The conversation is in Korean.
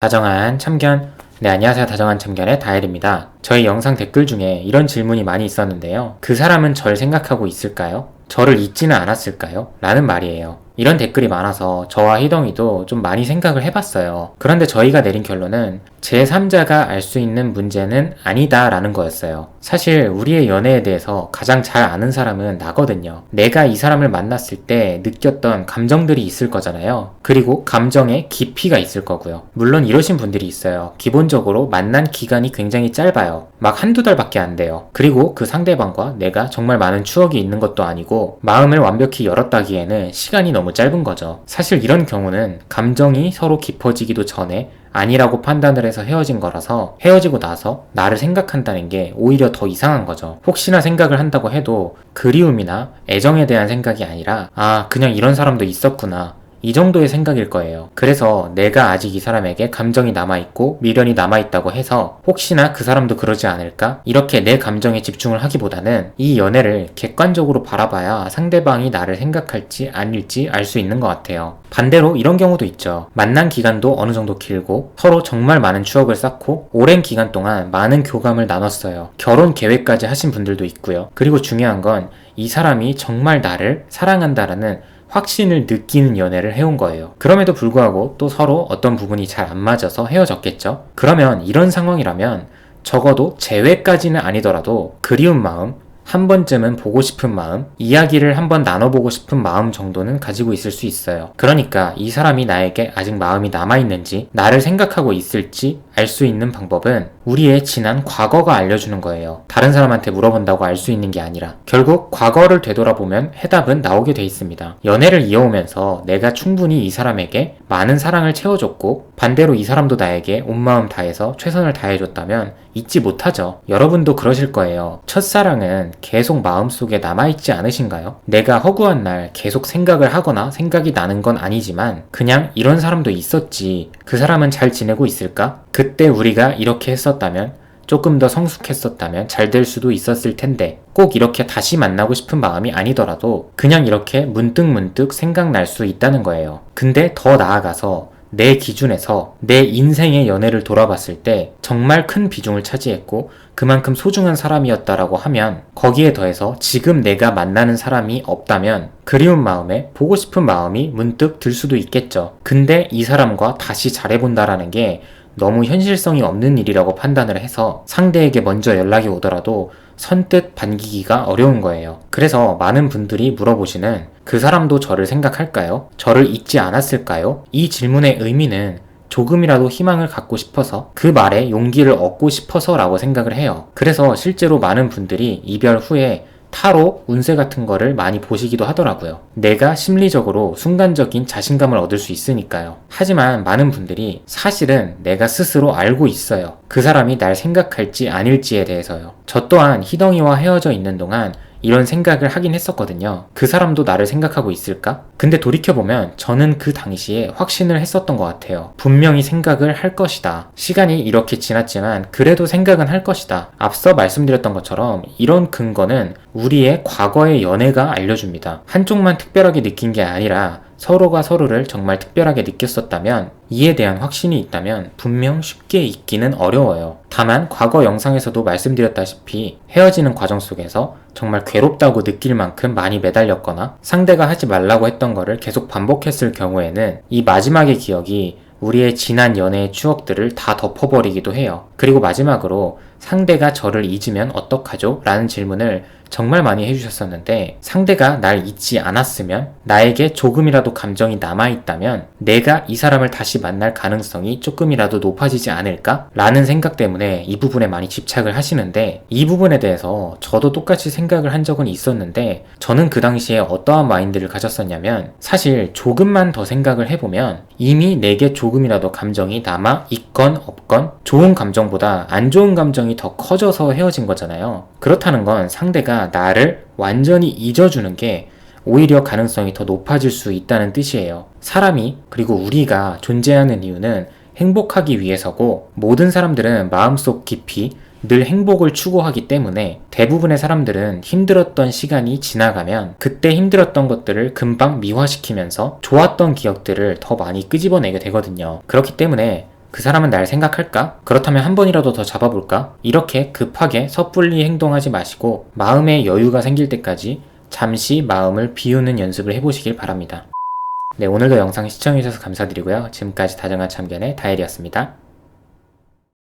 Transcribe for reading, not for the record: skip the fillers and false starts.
다정한 참견. 네, 안녕하세요. 다정한 참견의 다엘입니다. 저희 영상 댓글 중에 이런 질문이 많이 있었는데요. 그 사람은 절 생각하고 있을까요? 저를 잊지는 않았을까요? 라는 말이에요. 이런 댓글이 많아서 저와 희덩이도 좀 많이 생각을 해봤어요. 그런데 저희가 내린 결론은 제3자가 알 수 있는 문제는 아니다 라는 거였어요. 사실 우리의 연애에 대해서 가장 잘 아는 사람은 나거든요. 내가 이 사람을 만났을 때 느꼈던 감정들이 있을 거잖아요. 그리고 감정의 깊이가 있을 거고요. 물론 이러신 분들이 있어요. 기본적으로 만난 기간이 굉장히 짧아요. 막 한두 달밖에 안 돼요. 그리고 그 상대방과 내가 정말 많은 추억이 있는 것도 아니고 마음을 완벽히 열었다기에는 시간이 너무 짧은 거죠. 사실 이런 경우는 감정이 서로 깊어지기도 전에 아니라고 판단을 해서 헤어진 거라서 헤어지고 나서 나를 생각한다는 게 오히려 더 이상한 거죠. 혹시나 생각을 한다고 해도 그리움이나 애정에 대한 생각이 아니라 그냥 이런 사람도 있었구나, 이 정도의 생각일 거예요. 그래서 내가 아직 이 사람에게 감정이 남아있고 미련이 남아있다고 해서 혹시나 그 사람도 그러지 않을까? 이렇게 내 감정에 집중을 하기보다는 이 연애를 객관적으로 바라봐야 상대방이 나를 생각할지 아닐지 알 수 있는 것 같아요. 반대로 이런 경우도 있죠. 만난 기간도 어느 정도 길고 서로 정말 많은 추억을 쌓고 오랜 기간 동안 많은 교감을 나눴어요. 결혼 계획까지 하신 분들도 있고요. 그리고 중요한 건 이 사람이 정말 나를 사랑한다라는 확신을 느끼는 연애를 해온 거예요. 그럼에도 불구하고 또 서로 어떤 부분이 잘 안 맞아서 헤어졌겠죠? 그러면 이런 상황이라면 적어도 재회까지는 아니더라도 그리운 마음, 한 번쯤은 보고 싶은 마음, 이야기를 한번 나눠보고 싶은 마음 정도는 가지고 있을 수 있어요. 그러니까 이 사람이 나에게 아직 마음이 남아있는지, 나를 생각하고 있을지 알 수 있는 방법은 우리의 지난 과거가 알려주는 거예요. 다른 사람한테 물어본다고 알 수 있는 게 아니라 결국 과거를 되돌아보면 해답은 나오게 돼 있습니다. 연애를 이어오면서 내가 충분히 이 사람에게 많은 사랑을 채워줬고 반대로 이 사람도 나에게 온 마음 다해서 최선을 다해줬다면 잊지 못하죠. 여러분도 그러실 거예요. 첫사랑은 계속 마음속에 남아있지 않으신가요? 내가 허구한 날 계속 생각을 하거나 생각이 나는 건 아니지만 그냥 이런 사람도 있었지, 그 사람은 잘 지내고 있을까? 그때 우리가 이렇게 했었다면, 조금 더 성숙했었다면 잘 될 수도 있었을 텐데, 꼭 이렇게 다시 만나고 싶은 마음이 아니더라도 그냥 이렇게 문득문득 생각날 수 있다는 거예요. 근데 더 나아가서 내 기준에서 내 인생의 연애를 돌아봤을 때 정말 큰 비중을 차지했고 그만큼 소중한 사람이었다라고 하면 거기에 더해서 지금 내가 만나는 사람이 없다면 그리운 마음에 보고 싶은 마음이 문득 들 수도 있겠죠. 근데 이 사람과 다시 잘해본다라는 게 너무 현실성이 없는 일이라고 판단을 해서 상대에게 먼저 연락이 오더라도 선뜻 반기기가 어려운 거예요. 그래서 많은 분들이 물어보시는 그 사람도 저를 생각할까요? 저를 잊지 않았을까요? 이 질문의 의미는 조금이라도 희망을 갖고 싶어서, 그 말에 용기를 얻고 싶어서 라고 생각을 해요. 그래서 실제로 많은 분들이 이별 후에 타로, 운세 같은 거를 많이 보시기도 하더라고요. 내가 심리적으로 순간적인 자신감을 얻을 수 있으니까요. 하지만 많은 분들이 사실은 내가 스스로 알고 있어요. 그 사람이 날 생각할지 아닐지에 대해서요. 저 또한 희덩이와 헤어져 있는 동안 이런 생각을 하긴 했었거든요. 그 사람도 나를 생각하고 있을까? 근데 돌이켜보면 저는 그 당시에 확신을 했었던 것 같아요. 분명히 생각을 할 것이다. 시간이 이렇게 지났지만 그래도 생각은 할 것이다. 앞서 말씀드렸던 것처럼 이런 근거는 우리의 과거의 연애가 알려줍니다. 한쪽만 특별하게 느낀 게 아니라 서로가 서로를 정말 특별하게 느꼈었다면, 이에 대한 확신이 있다면 분명 쉽게 잊기는 어려워요. 다만 과거 영상에서도 말씀드렸다시피 헤어지는 과정 속에서 정말 괴롭다고 느낄 만큼 많이 매달렸거나 상대가 하지 말라고 했던 거를 계속 반복했을 경우에는 이 마지막의 기억이 우리의 지난 연애의 추억들을 다 덮어버리기도 해요. 그리고 마지막으로 상대가 저를 잊으면 어떡하죠? 라는 질문을 정말 많이 해주셨었는데, 상대가 날 잊지 않았으면, 나에게 조금이라도 감정이 남아있다면 내가 이 사람을 다시 만날 가능성이 조금이라도 높아지지 않을까? 라는 생각 때문에 이 부분에 많이 집착을 하시는데, 이 부분에 대해서 저도 똑같이 생각을 한 적은 있었는데 저는 그 당시에 어떠한 마인드를 가졌었냐면, 사실 조금만 더 생각을 해보면 이미 내게 조금이라도 감정이 남아있건 없건 좋은 감정보다 안 좋은 감정이 더 커져서 헤어진 거잖아요. 그렇다는 건 상대가 나를 완전히 잊어주는 게 오히려 가능성이 더 높아질 수 있다는 뜻이에요. 사람이, 그리고 우리가 존재하는 이유는 행복하기 위해서고, 모든 사람들은 마음속 깊이 늘 행복을 추구하기 때문에 대부분의 사람들은 힘들었던 시간이 지나가면 그때 힘들었던 것들을 금방 미화시키면서 좋았던 기억들을 더 많이 끄집어내게 되거든요. 그렇기 때문에 그 사람은 날 생각할까? 그렇다면 한 번이라도 더 잡아볼까? 이렇게 급하게 섣불리 행동하지 마시고 마음의 여유가 생길 때까지 잠시 마음을 비우는 연습을 해보시길 바랍니다. 네, 오늘도 영상 시청해주셔서 감사드리고요. 지금까지 다정한 참견의 다일이었습니다.